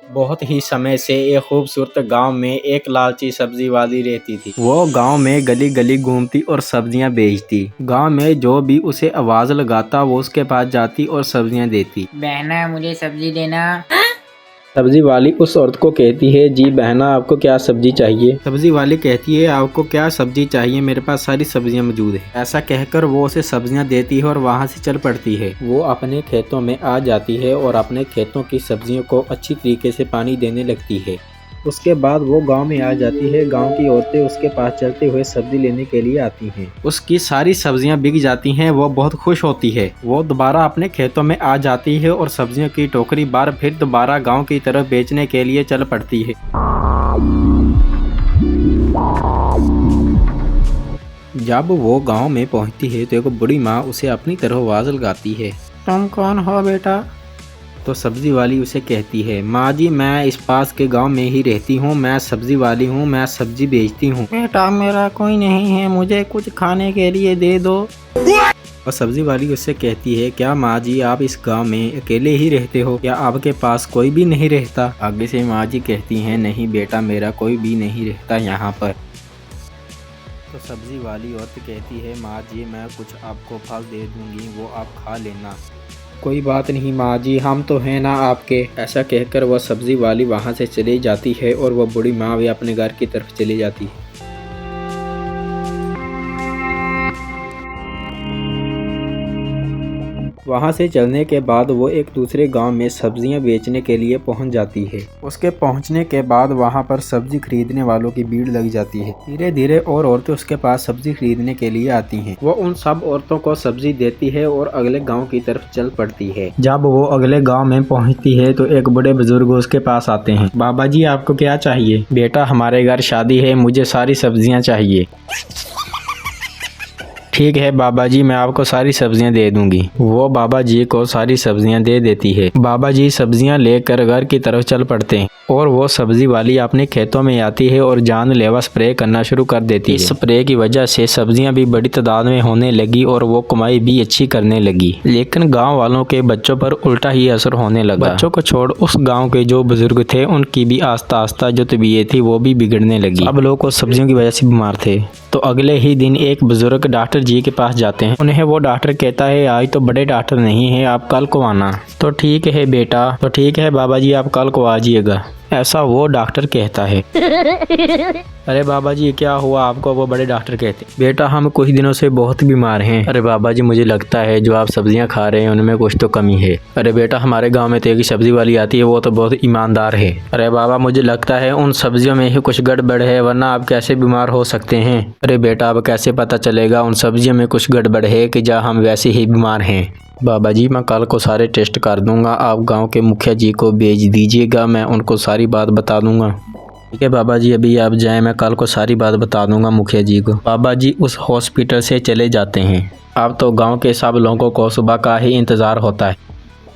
बहुत ही समय से एक खूबसूरत गांव में एक लालची सब्जी वाली रहती थी। वो गांव में गली गली घूमती और सब्जियां बेचती। गांव में जो भी उसे आवाज लगाता वो उसके पास जाती और सब्जियां देती। बहना मुझे सब्जी देना। सब्जी वाली उस औरत को कहती है, जी बहना आपको क्या सब्जी चाहिए। सब्जी वाली कहती है, आपको क्या सब्जी चाहिए, मेरे पास सारी सब्जियां मौजूद है। ऐसा कहकर वो उसे सब्जियां देती है और वहां से चल पड़ती है। वो अपने खेतों में आ जाती है और अपने खेतों की सब्जियों को अच्छी तरीके से पानी देने लगती है। उसके बाद वो गांव में आ जाती है। गांव की औरतें उसके पास चलते हुए सब्जी लेने के लिए आती हैं। उसकी सारी सब्जियां बिक जाती हैं। वो बहुत खुश होती है। वो दोबारा अपने खेतों में आ जाती है और सब्जियों की टोकरी बार फिर दोबारा गांव की तरफ बेचने के लिए चल पड़ती है। जब वो गांव में पहुंचती है तो एक बूढ़ी माँ उसे अपनी तरफ आवाज लगाती है, तुम कौन हो बेटा। तो सब्जी वाली उसे कहती है, माँ जी मैं इस पास के गांव में ही रहती हूँ, मैं सब्जी वाली हूँ, मैं सब्जी बेचती हूँ। बेटा मेरा कोई नहीं है, मुझे कुछ खाने के लिए दे दो। और सब्जी वाली उससे कहती है, क्या माँ जी आप इस गांव में अकेले ही रहते हो, क्या आपके पास कोई भी नहीं रहता। आगे से माँ जी कहती हैं, नहीं बेटा मेरा कोई भी नहीं रहता यहाँ पर। तो सब्जी वाली औरत कहती है, माँ जी मैं कुछ आपको फल दे दूंगी, वो आप खा लेना। कोई बात नहीं माँ जी, हम तो हैं ना आपके। ऐसा कहकर वह सब्जी वाली वहाँ से चली जाती है और वह बूढ़ी माँ भी अपने घर की तरफ चली जाती है। वहाँ से चलने के बाद वो एक दूसरे गांव में सब्जियां बेचने के लिए पहुँच जाती है। उसके पहुँचने के बाद वहाँ पर सब्जी खरीदने वालों की भीड़ लग जाती है। धीरे धीरे और औरतें उसके पास सब्जी खरीदने के लिए आती हैं। वो उन सब औरतों को सब्जी देती है और अगले गाँव की तरफ चल पड़ती है। जब वो अगले गाँव में पहुँचती है तो एक बड़े बुजुर्ग उसके पास आते हैं। बाबा जी आपको क्या चाहिए। बेटा हमारे घर शादी है, मुझे सारी सब्जियाँ चाहिए। ठीक है बाबा जी, मैं आपको सारी सब्जियां दे दूंगी। वो बाबा जी को सारी सब्जियां दे देती है। बाबा जी सब्जियां लेकर घर की तरफ चल पड़ते हैं और वो सब्जी वाली अपने खेतों में आती है और जानलेवा स्प्रे करना शुरू कर देती है। इस स्प्रे की वजह से सब्जियां भी बड़ी तादाद में होने लगी और वो कमाई भी अच्छी करने लगी। लेकिन गाँव वालों के बच्चों पर उल्टा ही असर होने लगा। बच्चों को छोड़ उस गाँव के जो बुजुर्ग थे उनकी भी आस्ता आस्ता जो तबीयत थी वो भी बिगड़ने लगी। अब लोग सब्जियों की वजह से बीमार थे। तो अगले ही दिन एक बुजुर्ग डॉक्टर जी के पास जाते हैं। उन्हें वो डॉक्टर कहता है, आज तो बड़े डॉक्टर नहीं है, आप कल को आना। तो ठीक है बेटा, तो ठीक है बाबा जी आप कल को आ जाइएगा, ऐसा वो डॉक्टर कहता है। अरे बाबा जी क्या हुआ आपको। वो बड़े डॉक्टर कहते, बेटा हम कुछ दिनों से बहुत बीमार हैं। अरे बाबा जी मुझे लगता है जो आप सब्जियां खा रहे हैं उनमें कुछ तो कमी है। अरे बेटा हमारे गांव में तो एक सब्जी वाली आती है, वो तो बहुत ईमानदार है। अरे बाबा मुझे लगता है उन सब्जियों में ही कुछ गड़बड़ है, वरना आप कैसे बीमार हो सकते हैं। अरे बेटा अब कैसे पता चलेगा उन सब्जियों में कुछ गड़बड़ है कि जहाँ हम वैसे ही बीमार हैं। बाबा जी मैं कल को सारे टेस्ट कर दूंगा, आप गांव के मुखिया जी को भेज दीजिएगा, मैं उनको सारी बात बता दूंगा। ठीक है बाबा जी अभी आप जाएं, मैं कल को सारी बात बता दूंगा मुखिया जी को। बाबा जी उस हॉस्पिटल से चले जाते हैं। अब तो गांव के सब लोगों को सुबह का ही इंतज़ार होता है।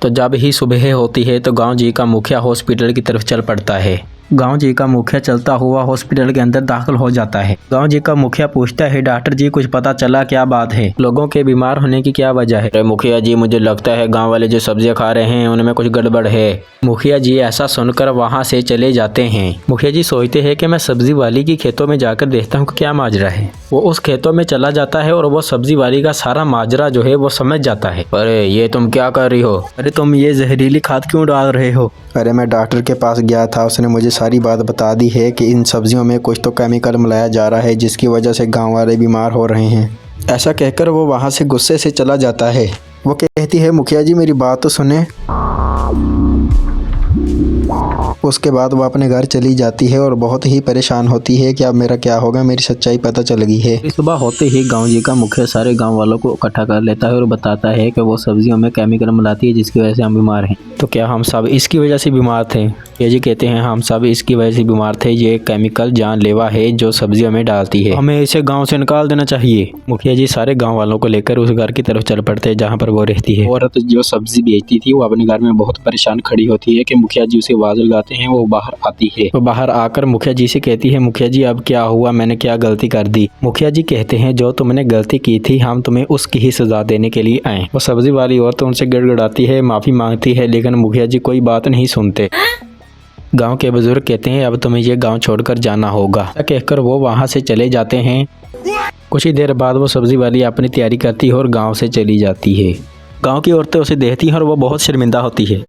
तो जब ही सुबह होती है तो गांव जी का मुखिया हॉस्पिटल की तरफ चल पड़ता है। गांव जी का मुखिया चलता हुआ हॉस्पिटल के अंदर दाखिल हो जाता है। गांव जी का मुखिया पूछता है, डॉक्टर जी कुछ पता चला, क्या बात है, लोगों के बीमार होने की क्या वजह है। अरे मुखिया जी मुझे लगता है गांव वाले जो सब्जियां खा रहे हैं उनमें कुछ गड़बड़ है। मुखिया जी ऐसा सुनकर वहां से चले जाते हैं। मुखिया जी सोचते हैं कि मैं सब्जी वाली की खेतों में जाकर देखता हूँ कि क्या माजरा है। वो उस खेतों में चला जाता है और वो सब्जी वाली का सारा माजरा जो है वो समझ जाता है। अरे ये तुम क्या कर रही हो, अरे तुम ये जहरीली खाद क्यों डाल रहे हो। अरे मैं डॉक्टर के पास गया था, उसने मुझे सारी बात बता दी है कि इन सब्जियों में कुछ तो केमिकल मिलाया जा रहा है जिसकी वजह से गांव वाले बीमार हो रहे हैं। ऐसा कहकर वो वहां से गुस्से से चला जाता है। वो कहती है, मुखिया जी मेरी बात तो सुने। उसके बाद वो अपने घर चली जाती है और बहुत ही परेशान होती है कि अब मेरा क्या होगा, मेरी सच्चाई पता चल गई है। सुबह होते ही गांव जी का मुखिया सारे गांव वालों को इकट्ठा कर लेता है और बताता है कि वो सब्जियों में केमिकल मिलाती है जिसकी वजह से हम बीमार हैं। तो क्या हम सब इसकी वजह से बीमार थे। ये जी कहते हैं हम सब इसकी वजह से बीमार थे, ये केमिकल जानलेवा है जो सब्जियों में डालती है, हमें इसे गाँव से निकाल देना चाहिए। मुखिया जी सारे गाँव वालों को लेकर उस घर की तरफ चल पड़ते हैं जहाँ पर वो रहती है। औरत जो सब्जी बेचती थी वो अपने घर में बहुत परेशान खड़ी होती है कि मुखिया जी उसे आवाज लगाते हैं। वो बाहर आती है, तो बाहर आकर मुखिया जी से कहती है, मुखिया जी अब क्या हुआ, मैंने क्या गलती कर दी। मुखिया जी कहते हैं, जो तुमने गलती की थी हम तुम्हें उसकी ही सजा देने के लिए आए। वो सब्जी वाली औरत उनसे गड़गड़ाती है, माफी मांगती है, लेकिन मुखिया जी कोई बात नहीं सुनते। गांव के बुजुर्ग कहते हैं अब तुम्हें ये गांव छोड़कर जाना होगा। ऐसा कहकर वो वहां से चले जाते हैं। कुछ ही देर बाद वो सब्जी वाली अपनी तैयारी करती है और गांव से चली जाती है। गांव की औरतें उसे देखती हैं और वो बहुत शर्मिंदा होती है।